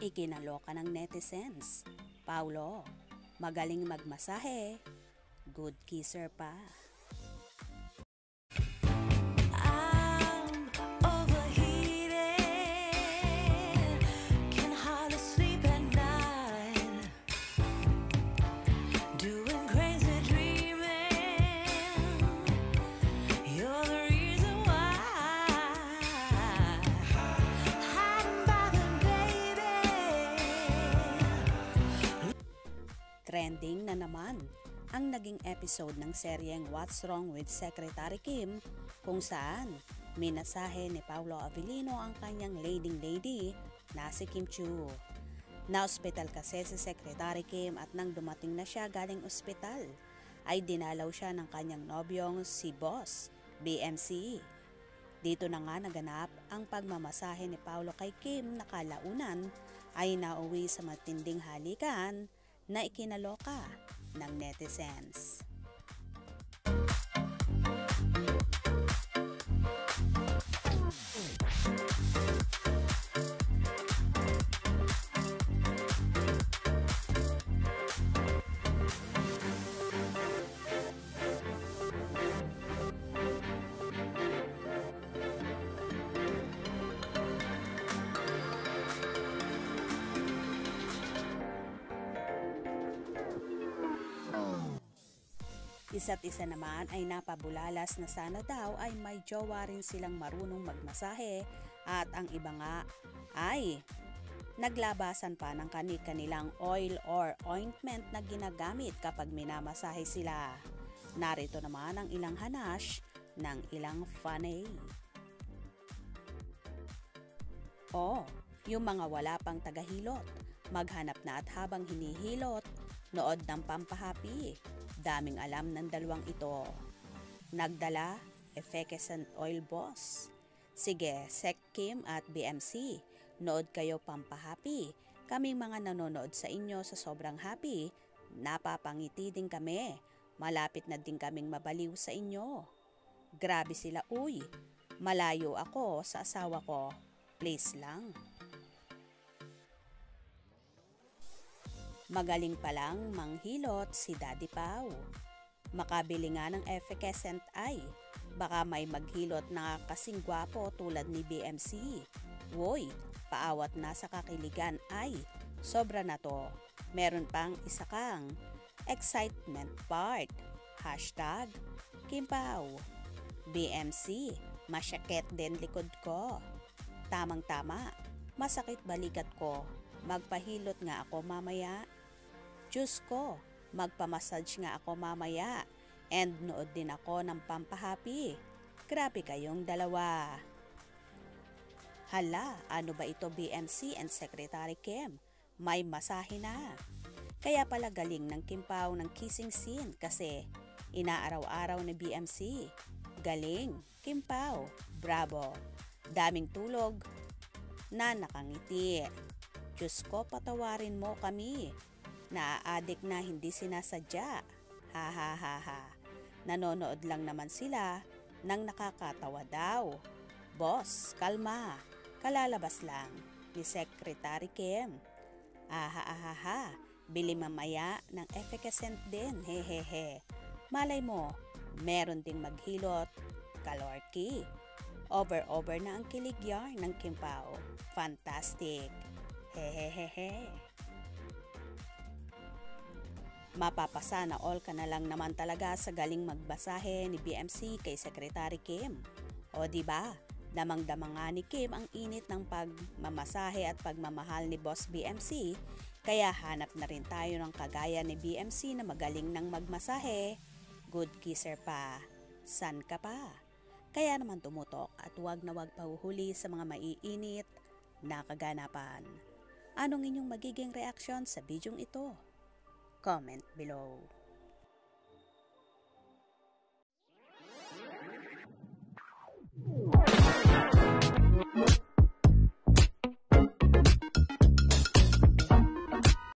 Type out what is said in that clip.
Ikinaloka ng netizens. Paulo, magaling magmasahe, good kisser pa. Trending na naman ang naging episode ng seryeng What's Wrong with Secretary Kim, kung saan minasahe ni Paulo Avellino ang kanyang leading lady na si Kim Chiu. Na-ospital kasi si Secretary Kim at nang dumating na siya galing ospital ay dinalaw siya ng kanyang nobyong si Boss BMC. Dito na nga naganap ang pagmamasahe ni Paulo kay Kim na kalaunan ay nauwi sa matinding halikan na ikinaloka ng netizens. Isa't isa naman ay napabulalas na sana daw ay may jowa rin silang marunong magmasahe at ang iba nga ay naglabasan pa ng kanilang oil or ointment na ginagamit kapag minamasahe sila. Narito naman ang ilang hanash ng ilang fanay. Yung mga wala pang tagahilot, maghanap na at habang hinihilot, nood ng pampahappy. Daming alam ng dalawang ito. Nagdala, effervescent oil boss. Sige, Sec Kim at BMC, nood kayo pampahappy. Kaming mga nanonood sa inyo sa sobrang happy, napapangiti din kami. Malapit na din kaming mabaliw sa inyo. Grabe sila uy, malayo ako sa asawa ko. Please lang. Magaling palang manghilot si Daddy Pau. Makabili nga ng effervescent ay, baka may maghilot na kasing gwapo tulad ni BMC. Woy, paawat na sa kakiligan ay, sobra na to. Meron pang isa kang excitement part. Hashtag Kim Pau. BMC, masyakit din likod ko. Tamang-tama, masakit balikat ko. Magpahilot nga ako mamaya. Diyos ko, magpamassage nga ako mamaya. And nood din ako ng pampahappy. Grabe kayong dalawa. Hala, ano ba ito BMC and Secretary Kim? May masahe na. Kaya pala galing ng Kim Pau ng kissing scene kasi inaaraw-araw ni BMC. Galing, Kim Pau. Bravo. Daming tulog na nakangiti. Diyos ko, patawarin mo kami. Naa-addict na hindi sinasadya. Ha ha ha ha. Nanonood lang naman sila nang nakakatawa daw. Boss, kalma. Kalalabas lang ni Secretary Kim. Aha. Bili mamaya ng effervescent din. Hehehe. Malay mo, meron ding maghilot. Kalorki. Over na ang kilig yarn ng Kim Pau. Fantastic. Hehehehe. Mapapasa na all ka na lang naman talaga sa galing magbasahe ni BMC kay Secretary Kim. O diba, damang-dama nga ni Kim ang init ng pagmamasahe at pagmamahal ni Boss BMC, kaya hanap na rin tayo ng kagaya ni BMC na magaling ng magmasahe, good kisser pa, san ka pa? Kaya naman tumutok at wag na wag pahuhuli sa mga maiinit na kaganapan. Anong inyong magiging reaksyon sa bidyong ito? Comment below.